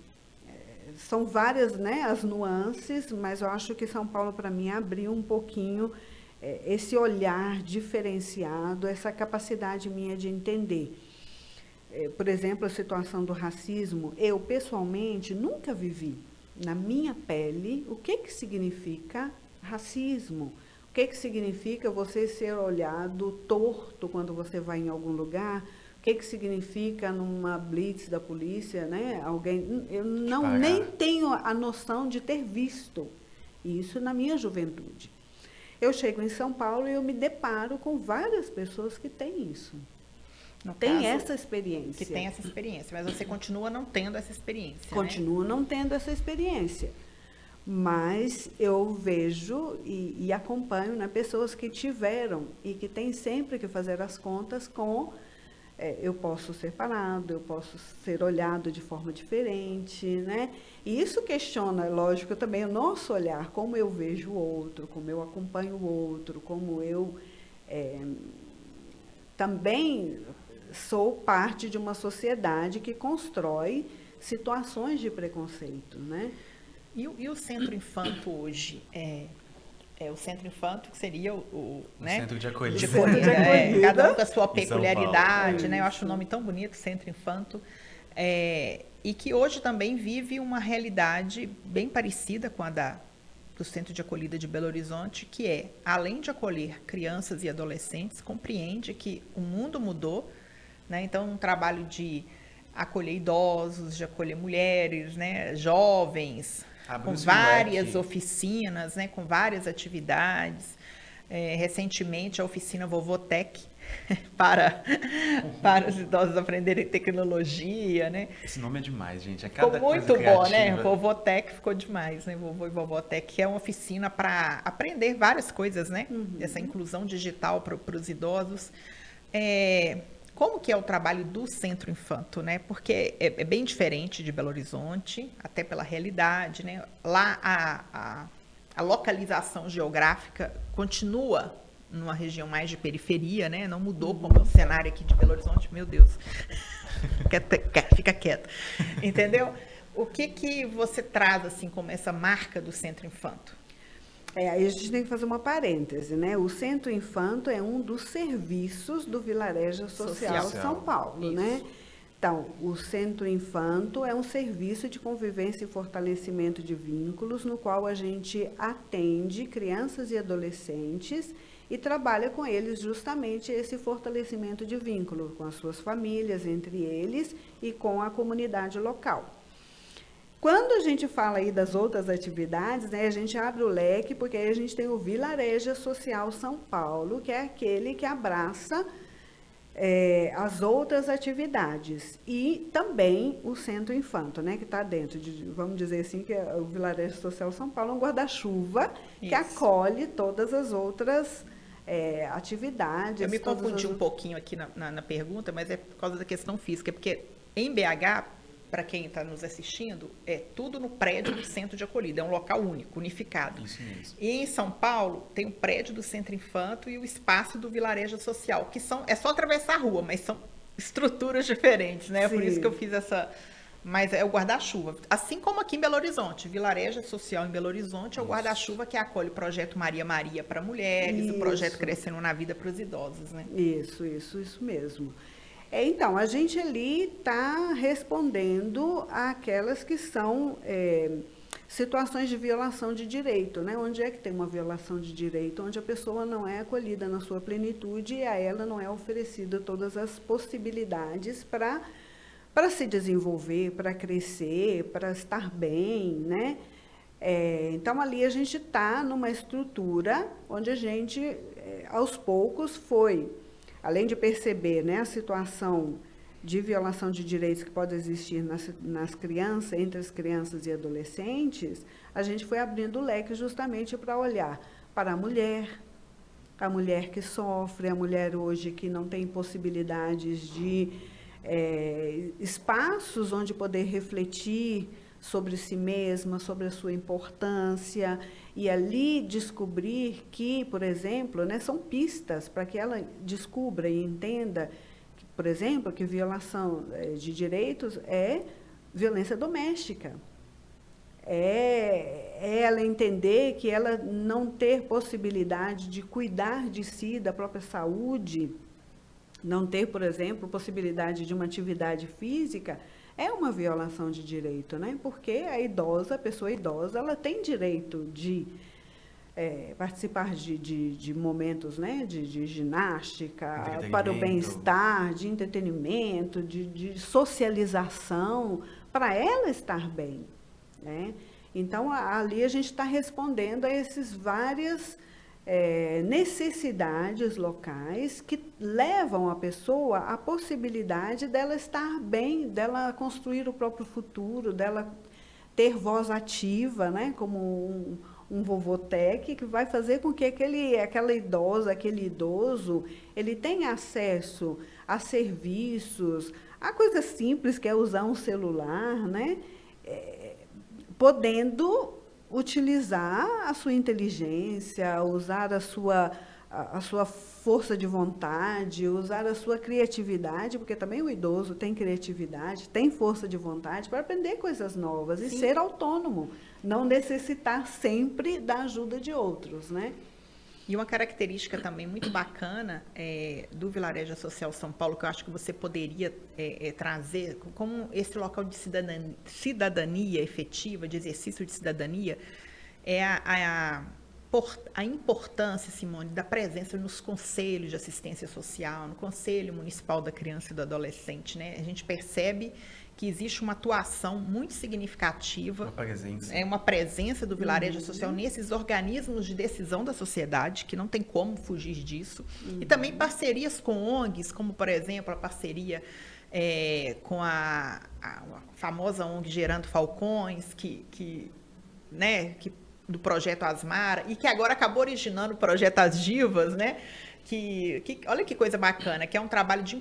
S2: são várias, né, as nuances, mas eu acho que São Paulo, para mim, abriu um pouquinho esse olhar diferenciado, essa capacidade minha de entender. Por exemplo, a situação do racismo, eu, pessoalmente, nunca vivi na minha pele o que significa racismo, o que significa você ser olhado torto quando você vai em algum lugar, o que significa numa blitz da polícia, né? Eu nem tenho a noção de ter visto isso na minha juventude. Eu chego em São Paulo e eu me deparo com várias pessoas que têm isso. Tem essa experiência.
S1: Que tem essa experiência, mas você continua não tendo essa experiência.
S2: Continuo não tendo essa experiência. Mas eu vejo e acompanho, né, pessoas que tiveram e que têm sempre que fazer as contas com eu posso ser parado, eu posso ser olhado de forma diferente, né? E isso questiona, lógico, também o nosso olhar, como eu vejo o outro, como eu acompanho o outro, como eu também sou parte de uma sociedade que constrói situações de preconceito, né?
S1: E o Centro Infanto hoje o Centro Infanto, que seria o né?
S3: Centro de acolhida.
S1: Cada um com a sua peculiaridade, né? Eu acho o nome tão bonito, Centro Infanto. E que hoje também vive uma realidade bem parecida com a do Centro de Acolhida de Belo Horizonte, que além de acolher crianças e adolescentes, compreende que o mundo mudou, né? Então, um trabalho de acolher idosos, de acolher mulheres, né? Jovens, com várias oficinas, né, com várias atividades. Recentemente, a oficina Vovotec, para os idosos aprenderem tecnologia, né?
S3: Esse nome é demais, gente.
S1: Ficou muito bom, né? Vovotec ficou demais, né? Vovô e Vovotec, que é uma oficina para aprender várias coisas, né? Essa inclusão digital para os idosos. Como que é o trabalho do Centro Infanto, né? Porque é bem diferente de Belo Horizonte, até pela realidade, né? Lá a localização geográfica continua numa região mais de periferia, né? Não mudou como é o cenário aqui de Belo Horizonte, meu Deus. Fica quieto. Entendeu? O que você traz assim como essa marca do Centro Infanto?
S2: Aí a gente tem que fazer uma parêntese, né? O Centro Infanto é um dos serviços do Vilarejo Social São Paulo, isso, né? Então, o Centro Infanto é um serviço de convivência e fortalecimento de vínculos, no qual a gente atende crianças e adolescentes e trabalha com eles justamente esse fortalecimento de vínculo com as suas famílias, entre eles e com a comunidade local. Quando a gente fala aí das outras atividades, né, a gente abre o leque, porque aí a gente tem o Vilarejo Social São Paulo, que é aquele que abraça as outras atividades. E também o Centro Infanto, né, que está dentro de, vamos dizer assim, que o Vilarejo Social São Paulo é um guarda-chuva que acolhe todas as outras atividades.
S1: Eu me confundi um pouquinho aqui na pergunta, mas é por causa da questão física, porque em BH, para quem está nos assistindo, é tudo no prédio do Centro de Acolhida, é um local único, unificado.
S3: Isso mesmo.
S1: E em São Paulo, tem o prédio do Centro Infanto e o espaço do Vilarejo Social, que é só atravessar a rua, mas são estruturas diferentes, né? Sim. Por isso que eu fiz mas é o guarda-chuva. Assim como aqui em Belo Horizonte, Vilarejo Social em Belo Horizonte é o guarda-chuva que acolhe o projeto Maria Maria para mulheres, o projeto Crescendo na Vida para os idosos, né?
S2: Isso mesmo. Então, a gente ali está respondendo àquelas que são situações de violação de direito, né? Onde é que tem uma violação de direito? Onde a pessoa não é acolhida na sua plenitude e a ela não é oferecida todas as possibilidades para se desenvolver, para crescer, para estar bem, né? Então, ali a gente está numa estrutura onde a gente, aos poucos, foi... Além de perceber, né, a situação de violação de direitos que pode existir nas crianças, entre as crianças e adolescentes, a gente foi abrindo o leque justamente para olhar para a mulher que sofre, a mulher hoje que não tem possibilidades de espaços onde poder refletir sobre si mesma, sobre a sua importância, e ali descobrir que, por exemplo, né, são pistas para que ela descubra e entenda, que, por exemplo, que violação de direitos é violência doméstica. É ela entender que ela não ter possibilidade de cuidar de si, da própria saúde, não ter, por exemplo, possibilidade de uma atividade física, é uma violação de direito, né? Porque a pessoa idosa, ela tem direito de participar de momentos, né? de ginástica, para o bem-estar, de entretenimento, de socialização, para ela estar bem, né? Então, ali a gente está respondendo a essas várias necessidades locais que levam a pessoa à possibilidade dela estar bem, dela construir o próprio futuro, dela ter voz ativa, né? Como um vovotec, que vai fazer com que aquela idosa, aquele idoso, ele tenha acesso a serviços, a coisas simples, que é usar um celular, né? Podendo utilizar a sua inteligência, usar a sua força de vontade, usar a sua criatividade, porque também o idoso tem criatividade, tem força de vontade para aprender coisas novas e ser autônomo, não necessitar sempre da ajuda de outros, né?
S1: E uma característica também muito bacana do Vilarejo Social São Paulo, que eu acho que você poderia trazer como esse local de cidadania efetiva, de exercício de cidadania, é a importância, Simone, da presença nos conselhos de assistência social, no Conselho Municipal da Criança e do Adolescente, né? A gente percebe que existe uma atuação muito significativa, uma presença do Vilarejo Social nesses organismos de decisão da sociedade, que não tem como fugir disso, e também parcerias com ONGs, como, por exemplo, a parceria com a famosa ONG Gerando Falcões, do projeto Asmara, e que agora acabou originando o projeto As Divas, né? Olha que coisa bacana, que é um trabalho de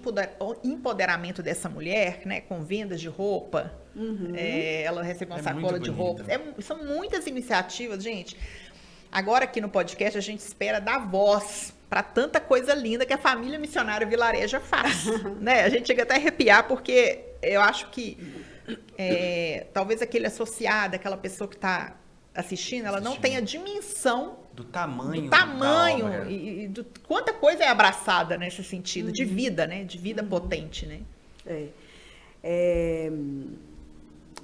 S1: empoderamento dessa mulher, né, com vendas de roupa. Ela recebe uma sacola de roupa. São muitas iniciativas, gente. Agora aqui no podcast a gente espera dar voz para tanta coisa linda que a família missionária Vilareja faz. Né? A gente chega até a arrepiar, porque eu acho que talvez aquele associado, aquela pessoa que está assistindo, ela não tenha dimensão
S3: do tamanho
S1: e do quanta coisa é abraçada nesse sentido, de vida, né? De vida potente, né?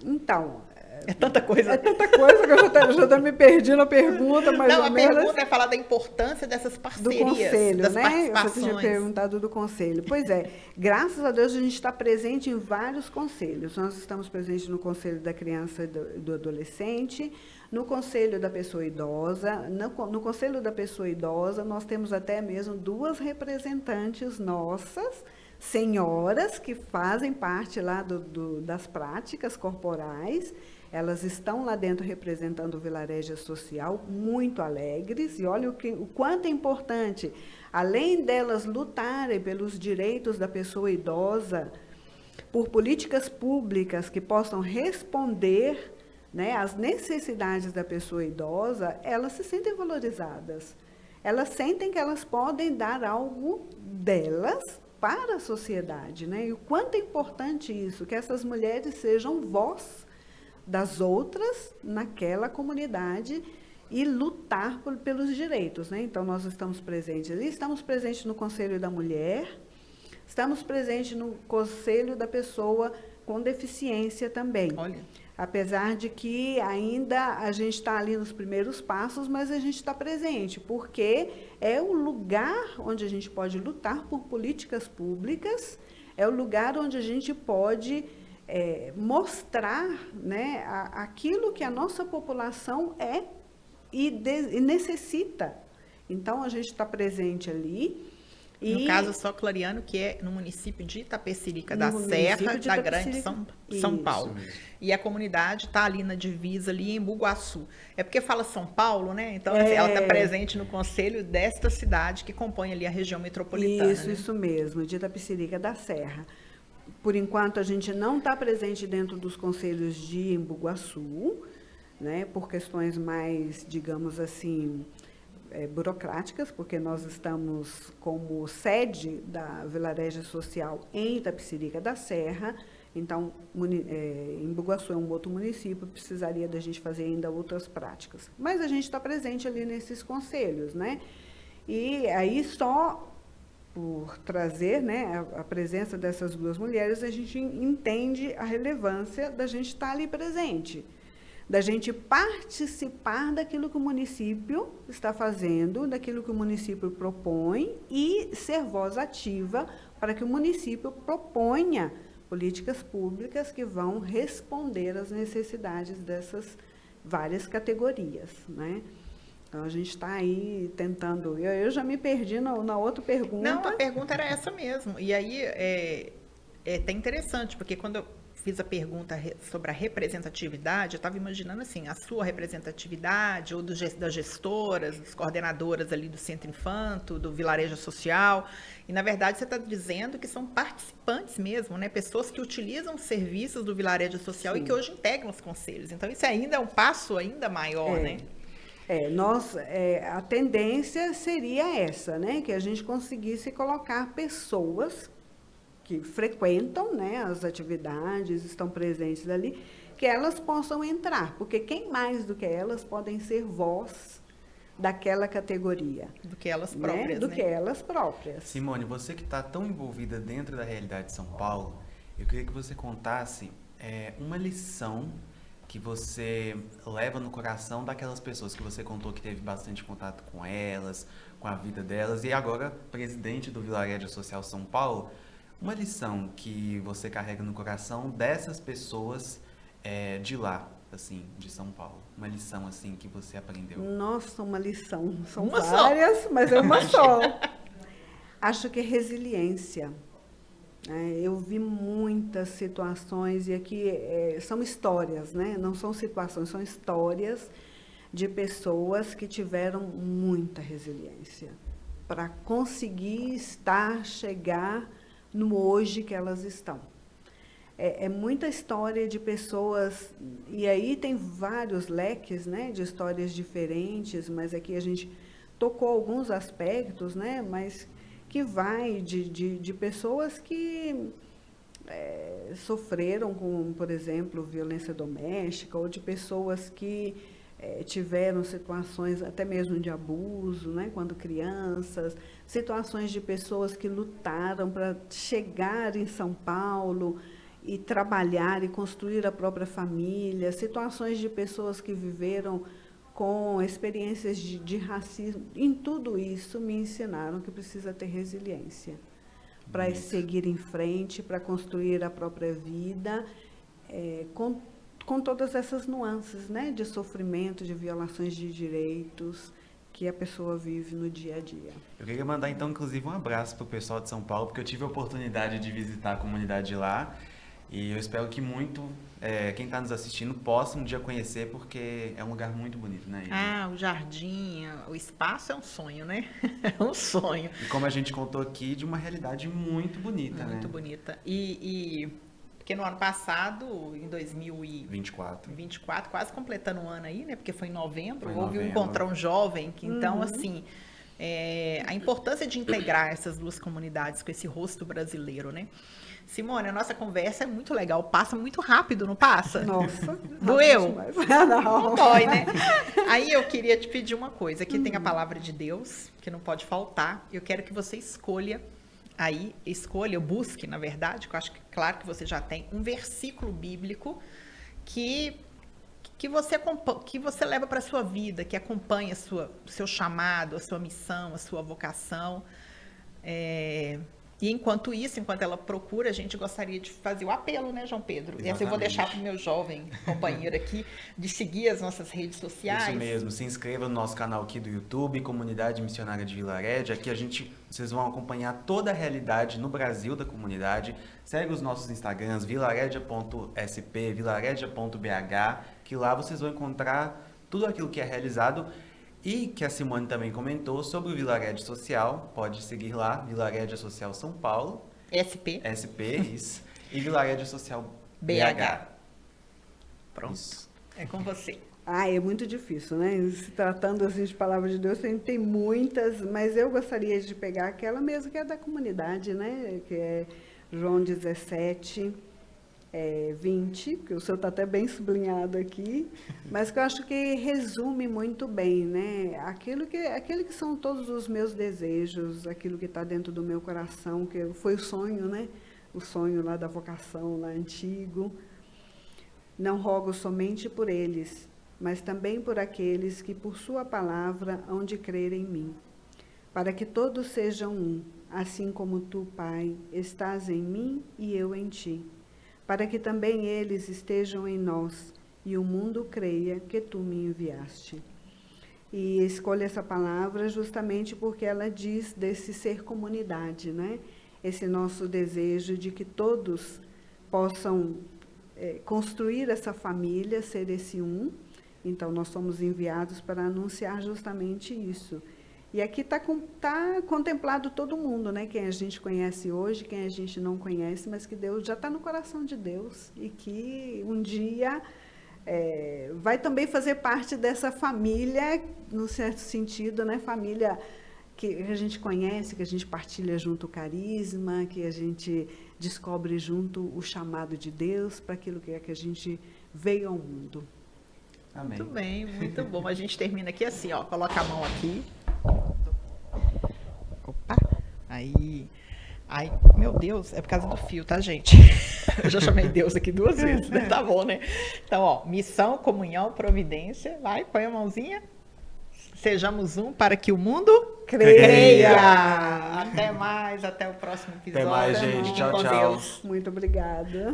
S2: Então...
S1: É tanta coisa.
S2: É tanta coisa que eu já me perdi na pergunta, mas
S1: não, a pergunta é falar da importância dessas parcerias,
S2: do conselho,
S1: das
S2: né?
S1: participações.
S2: Você tinha perguntado do conselho. Pois é, graças a Deus a gente está presente em vários conselhos. Nós estamos presentes no Conselho da Criança e do Adolescente, no Conselho da Pessoa Idosa. No Conselho da Pessoa Idosa, nós temos até mesmo 2 representantes nossas, senhoras, que fazem parte lá das práticas corporais. Elas estão lá dentro representando o Vilarejo Social, muito alegres, e olha o quanto é importante, além delas lutarem pelos direitos da pessoa idosa, por políticas públicas que possam responder, né, às necessidades da pessoa idosa, elas se sentem valorizadas. Elas sentem que elas podem dar algo delas para a sociedade, né? E o quanto é importante isso, que essas mulheres sejam voz das outras naquela comunidade e lutar pelos direitos, né? Então, nós estamos presentes ali, estamos presentes no Conselho da Mulher, estamos presentes no Conselho da Pessoa com Deficiência também.
S1: Olha.
S2: Apesar de que ainda a gente está ali nos primeiros passos, mas a gente está presente, porque é o lugar onde a gente pode lutar por políticas públicas, é o lugar onde a gente pode mostrar, né, aquilo que a nossa população é e necessita. Então, a gente está presente ali
S1: No caso, só clareando que é no município de Itapecerica da
S2: No
S1: Serra,
S2: município de
S1: da
S2: Itapecerica.
S1: Grande São
S2: Isso.
S1: Paulo.
S3: Isso mesmo.
S1: E a comunidade está ali na divisa, ali em Bugaçu. É porque fala São Paulo, né? Então, assim, ela está presente no conselho desta cidade que compõe ali a região metropolitana.
S2: Isso,
S1: né?
S2: isso mesmo, de Itapecerica da Serra. Por enquanto, a gente não está presente dentro dos conselhos de Embu-Guaçu, né, por questões mais, digamos assim, burocráticas, porque nós estamos como sede da Vilareja Social em Itapecerica da Serra. Então, Embu-Guaçu é um outro município, precisaria da gente fazer ainda outras práticas. Mas a gente está presente ali nesses conselhos, né? E aí só por trazer, né, a presença dessas duas mulheres, a gente entende a relevância da gente estar ali presente, da gente participar daquilo que o município está fazendo, daquilo que o município propõe e ser voz ativa para que o município proponha políticas públicas que vão responder às necessidades dessas várias categorias, né? Então, a gente está aí tentando... Eu já me perdi na outra pergunta.
S1: Não, a pergunta era essa mesmo. E aí, é até interessante, porque quando eu fiz a pergunta sobre a representatividade, eu estava imaginando assim, a sua representatividade, ou das gestoras, das coordenadoras ali do Centro Infanto, do Vilarejo Social. E, na verdade, você está dizendo que são participantes mesmo, né? Pessoas que utilizam os serviços do Vilarejo Social. Sim. E que hoje integram os conselhos. Então, isso ainda é um passo ainda maior, né?
S2: A tendência seria essa, né? Que a gente conseguisse colocar pessoas que frequentam, né, as atividades, estão presentes ali, que elas possam entrar, porque quem mais do que elas podem ser voz daquela categoria?
S1: Do que elas próprias,
S2: né? Do que elas próprias.
S3: Simone, você que está tão envolvida dentro da realidade de São Paulo, eu queria que você contasse uma lição que você leva no coração daquelas pessoas que você contou que teve bastante contato com elas, com a vida delas, e agora presidente do Vilarejo Social São Paulo. Uma lição que você carrega no coração dessas pessoas de lá, assim, de São Paulo. Uma lição, assim, que você aprendeu.
S2: Nossa, uma lição. São
S1: uma
S2: várias,
S1: só.
S2: Mas é uma só. Acho que é resiliência. Eu vi muitas situações, e aqui são histórias, né? Não são situações, são histórias de pessoas que tiveram muita resiliência para conseguir chegar no hoje que elas estão. É muita história de pessoas, e aí tem vários leques, né, de histórias diferentes, mas aqui a gente tocou alguns aspectos, né, mas que vai de pessoas que sofreram com, por exemplo, violência doméstica, ou de pessoas que tiveram situações até mesmo de abuso, né, quando crianças, situações de pessoas que lutaram para chegar em São Paulo e trabalhar e construir a própria família, situações de pessoas que viveram com experiências de racismo. Em tudo isso me ensinaram que precisa ter resiliência para seguir em frente, para construir a própria vida, com todas essas nuances, né, de sofrimento, de violações de direitos que a pessoa vive no dia a dia.
S3: Eu queria mandar, então, inclusive, um abraço para o pessoal de São Paulo, porque eu tive a oportunidade de visitar a comunidade de lá, e eu espero que quem está nos assistindo possa um dia conhecer, porque é um lugar muito bonito, né?
S1: O jardim, o espaço é um sonho, né? É um sonho.
S3: E como a gente contou aqui, de uma realidade muito bonita,
S1: Muito bonita. Porque no ano passado, em 2024, quase completando um ano aí, né? Porque foi em novembro, houve um encontrão jovem. Que, então, assim, a importância de integrar essas duas comunidades com esse rosto brasileiro, né? Simone, a nossa conversa é muito legal, passa muito rápido, não passa?
S2: Nossa.
S1: Doeu?
S2: Não
S1: dói, né? Aí eu queria te pedir uma coisa, aqui tem a palavra de Deus, que não pode faltar. Eu quero que você busque, na verdade, que eu acho que, claro que você já tem, um versículo bíblico que você leva para a sua vida, que acompanha o seu chamado, a sua missão, a sua vocação. E enquanto isso, enquanto ela procura, a gente gostaria de fazer o apelo, né, João Pedro? E assim eu vou
S3: Exatamente.
S1: deixar para o meu jovem companheiro aqui de seguir as nossas redes sociais.
S3: Isso mesmo, se inscreva no nosso canal aqui do YouTube, Comunidade Missionária de Vila Rédia. Aqui vocês vão acompanhar toda a realidade no Brasil da comunidade. Segue os nossos Instagrams, vilaredia.sp, vilaredia.bh, que lá vocês vão encontrar tudo aquilo que é realizado e que a Simone também comentou sobre o Vila Rédia Social. Pode seguir lá, Vila Rédia Social São Paulo. SP, isso. E Vila Rédia Social BH.
S1: Pronto.
S3: Isso.
S1: É com você.
S2: É muito difícil, né? Se tratando assim de palavra de Deus, tem muitas, mas eu gostaria de pegar aquela mesmo que é da comunidade, né? Que é João 17, 20, que o senhor está até bem sublinhado aqui, mas que eu acho que resume muito bem, né? Aquilo que são todos os meus desejos, aquilo que está dentro do meu coração, que foi o sonho, né? O sonho lá da vocação, lá antigo. Não rogo somente por eles, mas também por aqueles que por sua palavra hão de crer em mim, para que todos sejam um, assim como tu, Pai, estás em mim e eu em ti, para que também eles estejam em nós e o mundo creia que tu me enviaste. E escolho essa palavra justamente porque ela diz desse ser comunidade, né? Esse nosso desejo de que todos possam construir essa família, ser esse um. Então, nós somos enviados para anunciar justamente isso. E aqui está contemplado todo mundo, né? Quem a gente conhece hoje, quem a gente não conhece, mas que Deus já está no coração de Deus e que um dia vai também fazer parte dessa família, no certo sentido, né? Família que a gente conhece, que a gente partilha junto o carisma, que a gente descobre junto o chamado de Deus para aquilo que é que a gente veio ao mundo.
S3: Amém.
S1: Muito bem, muito bom. A gente termina aqui assim, ó. Coloca a mão aqui. Opa, aí. Ai, meu Deus, é por causa do fio, tá, gente? Eu já chamei Deus aqui 2 vezes, né? Tá bom, né? Então, ó, missão, comunhão, providência. Vai, põe a mãozinha. Sejamos um para que o mundo creia. Até mais, até o próximo episódio.
S3: Até mais, gente. Tchau,
S1: Com
S3: tchau.
S1: Deus.
S2: Muito obrigada.